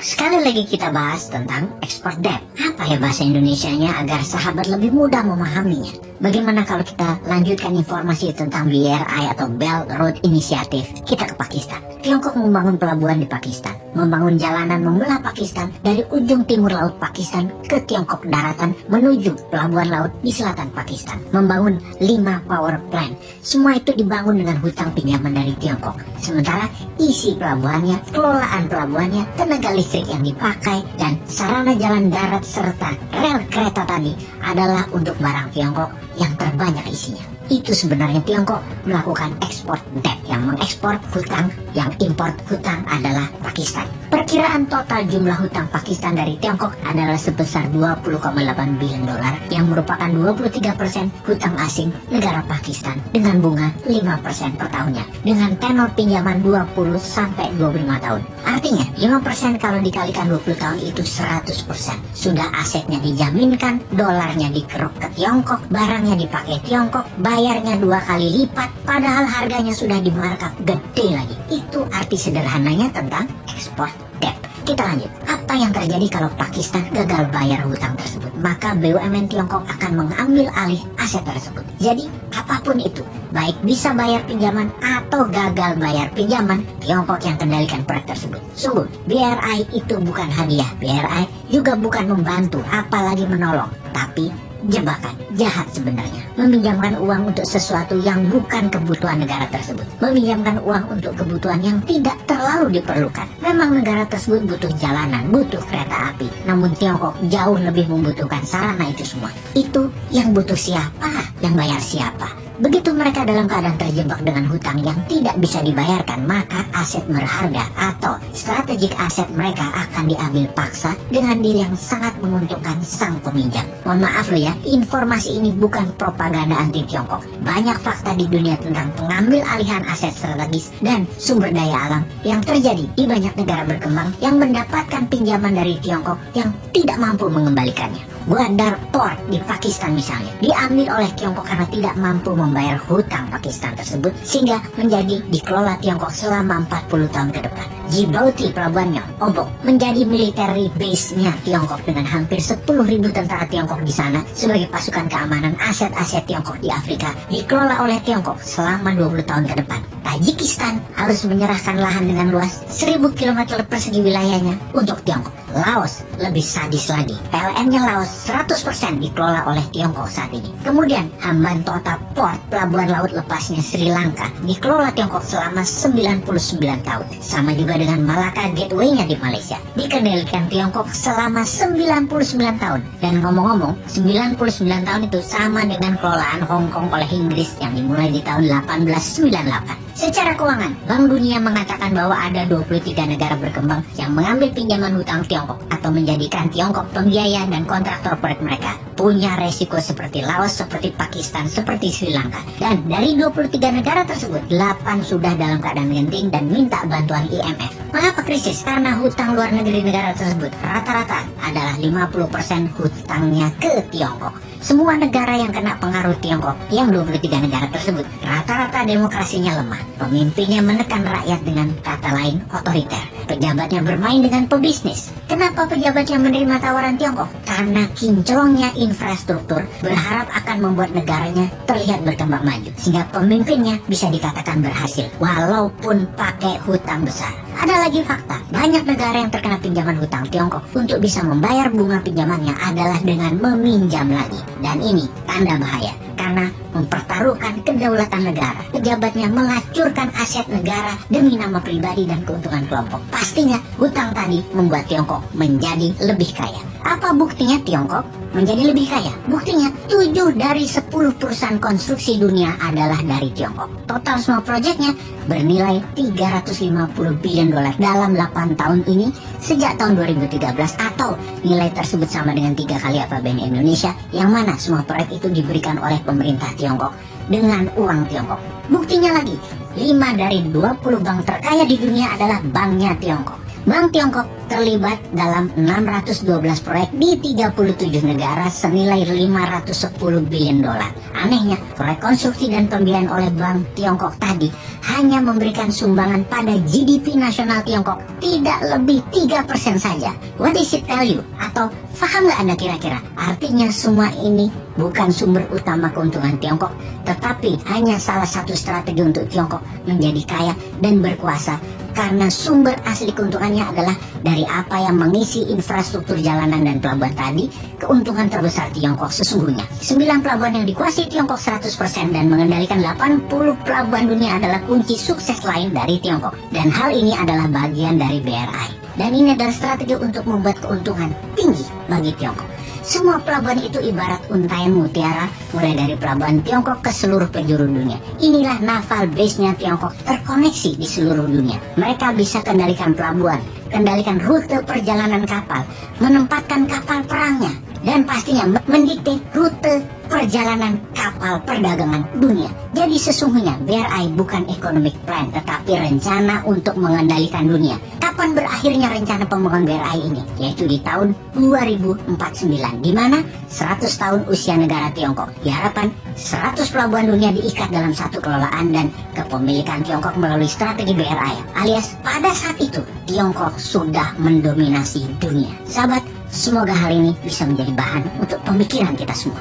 Sekali lagi kita bahas tentang export debt. Apa ya bahasa Indonesianya agar sahabat lebih mudah memahaminya? Bagaimana kalau kita lanjutkan informasi tentang BRI atau Belt Road Initiative? Kita ke Pakistan. Tiongkok membangun pelabuhan di Pakistan, membangun jalanan membelah Pakistan dari ujung timur laut Pakistan ke Tiongkok daratan menuju pelabuhan laut di selatan Pakistan, membangun 5 power plant. Semua itu dibangun dengan hutang pinjaman dari Tiongkok. Sementara isi pelabuhannya, kelolaan pelabuhannya, tenaga listrik yang dipakai, dan sarana jalan darat serta rel kereta tadi adalah untuk barang Tiongkok yang terbanyak isinya. Itu sebenarnya Tiongkok melakukan ekspor debt, yang mengekspor hutang, yang import hutang adalah Pakistan. Perkiraan total jumlah hutang Pakistan dari Tiongkok adalah sebesar 20,8 bilion dolar, yang merupakan 23% hutang asing negara Pakistan dengan bunga 5% per tahunnya, dengan tenor pinjaman 20 sampai 25 tahun. Artinya 5% kalau dikalikan 20 tahun itu 100%. Sudah asetnya dijaminkan, dolarnya dikeruk ke Tiongkok, barangnya dipakai Tiongkok, bayarnya 2 kali lipat, padahal harganya sudah di markup gede lagi. Itu arti sederhananya tentang ekspor debt. Kita lanjut. Apa yang terjadi kalau Pakistan gagal bayar hutang tersebut? Maka BUMN Tiongkok akan mengambil alih aset tersebut. Jadi apapun itu, baik bisa bayar pinjaman atau gagal bayar pinjaman, Tiongkok yang kendalikan proyek tersebut. Sungguh, BRI itu bukan hadiah. BRI juga bukan membantu, apalagi menolong, tapi jebakan jahat sebenarnya. Meminjamkan uang untuk sesuatu yang bukan kebutuhan negara tersebut, meminjamkan uang untuk kebutuhan yang tidak terlalu diperlukan. Memang negara tersebut butuh jalanan, butuh kereta api, namun Tiongkok jauh lebih membutuhkan sarana itu semua. Itu yang butuh siapa, yang bayar siapa. Begitu mereka dalam keadaan terjebak dengan hutang yang tidak bisa dibayarkan, maka aset berharga atau strategik aset mereka akan diambil paksa dengan deal yang sangat menguntungkan sang peminjam. Mohon maaf loh ya, informasi ini bukan propaganda anti Tiongkok. Banyak fakta di dunia tentang pengambil alihan aset strategis dan sumber daya alam yang terjadi di banyak negara berkembang yang mendapatkan pinjaman dari Tiongkok yang tidak mampu mengembalikannya. Gwadar Port di Pakistan misalnya diambil oleh Tiongkok karena tidak mampu membayar hutang Pakistan tersebut, sehingga menjadi dikelola Tiongkok selama 40 tahun ke depan. Djibouti pelabuhannya Obok menjadi military base-nya Tiongkok dengan hampir 10.000 tentara Tiongkok di sana sebagai pasukan keamanan aset-aset Tiongkok di Afrika, dikelola oleh Tiongkok selama 20 tahun ke depan. Tajikistan harus menyerahkan lahan dengan luas 1000 km persegi wilayahnya untuk Tiongkok. Laos lebih sadis lagi, PLN-nya Laos 100% dikelola oleh Tiongkok saat ini. Kemudian Hambantota Port, pelabuhan laut lepasnya Sri Lanka, dikelola Tiongkok selama 99 tahun. Sama juga dengan Malacca Gateway-nya di Malaysia, dikendalikan Tiongkok selama 99 tahun. Dan ngomong-ngomong, 99 tahun itu sama dengan kelolaan Hong Kong oleh Inggris yang dimulai di tahun 1898. Secara keuangan, Bank Dunia mengatakan bahwa ada 23 negara berkembang yang mengambil pinjaman hutang Tiongkok atau menjadikan Tiongkok pembiaya dan kontraktor proyek mereka. Punya resiko seperti Laos, seperti Pakistan, seperti Sri Lanka. Dan dari 23 negara tersebut, 8 sudah dalam keadaan genting dan minta bantuan IMF. Mengapa krisis? Karena hutang luar negeri negara tersebut rata-rata adalah 50% hutangnya ke Tiongkok. Semua negara yang kena pengaruh Tiongkok, yang 23 negara tersebut, rata-rata demokrasinya lemah. Pemimpinnya menekan rakyat dengan kata lain otoriter. Pejabatnya bermain dengan pebisnis. Kenapa pejabatnya menerima tawaran Tiongkok? Karena kinclongnya infrastruktur, berharap akan membuat negaranya terlihat berkembang maju, sehingga pemimpinnya bisa dikatakan berhasil, walaupun pakai hutang besar. Ada lagi fakta, banyak negara yang terkena pinjaman hutang Tiongkok untuk bisa membayar bunga pinjamannya adalah dengan meminjam lagi. Dan ini tanda bahaya, karena mempertaruhkan kedaulatan negara. Pejabatnya melacurkan aset negara demi nama pribadi dan keuntungan kelompok. Pastinya hutang tadi membuat Tiongkok menjadi lebih kaya. Apa buktinya Tiongkok menjadi lebih kaya? Buktinya 7 dari 10 perusahaan konstruksi dunia adalah dari Tiongkok. Total semua proyeknya bernilai 350 bilion dolar dalam 8 tahun ini sejak tahun 2013, atau nilai tersebut sama dengan 3 kali APBN Indonesia, yang mana semua proyek itu diberikan oleh pemerintah Tiongkok dengan uang Tiongkok. Buktinya lagi, 5 dari 20 bank terkaya di dunia adalah banknya Tiongkok. Bank Tiongkok terlibat dalam 612 proyek di 37 negara senilai 510 billion dolar. Anehnya, proyek konstruksi dan pembiayaan oleh Bank Tiongkok tadi hanya memberikan sumbangan pada GDP nasional Tiongkok tidak lebih 3% saja. What does it tell you? Atau paham nggak Anda kira-kira? Artinya semua ini bukan sumber utama keuntungan Tiongkok, tetapi hanya salah satu strategi untuk Tiongkok menjadi kaya dan berkuasa, karena sumber asli keuntungannya adalah dari apa yang mengisi infrastruktur jalanan dan pelabuhan tadi. Keuntungan terbesar Tiongkok sesungguhnya 9 pelabuhan yang dikuasai Tiongkok 100% dan mengendalikan 80 pelabuhan dunia adalah kunci sukses lain dari Tiongkok, dan hal ini adalah bagian dari BRI. Dan ini adalah strategi untuk membuat keuntungan tinggi bagi Tiongkok. Semua pelabuhan itu ibarat untaian mutiara, mulai dari pelabuhan Tiongkok ke seluruh penjuru dunia. Inilah naval base-nya Tiongkok, terkoneksi di seluruh dunia. Mereka bisa kendalikan pelabuhan, kendalikan rute perjalanan kapal, menempatkan kapal perangnya, dan pastinya mendikte rute perjalanan kapal perdagangan dunia. Jadi sesungguhnya BRI bukan economic plan, tetapi rencana untuk mengendalikan dunia. Kapan berakhirnya rencana pembangunan BRI ini? Yaitu di tahun 2049, di mana 100 tahun usia negara Tiongkok. Diharapkan 100 pelabuhan dunia diikat dalam satu kelolaan dan kepemilikan Tiongkok melalui strategi BRI. Alias pada saat itu Tiongkok sudah mendominasi dunia. Sahabat, semoga hal ini bisa menjadi bahan untuk pemikiran kita semua.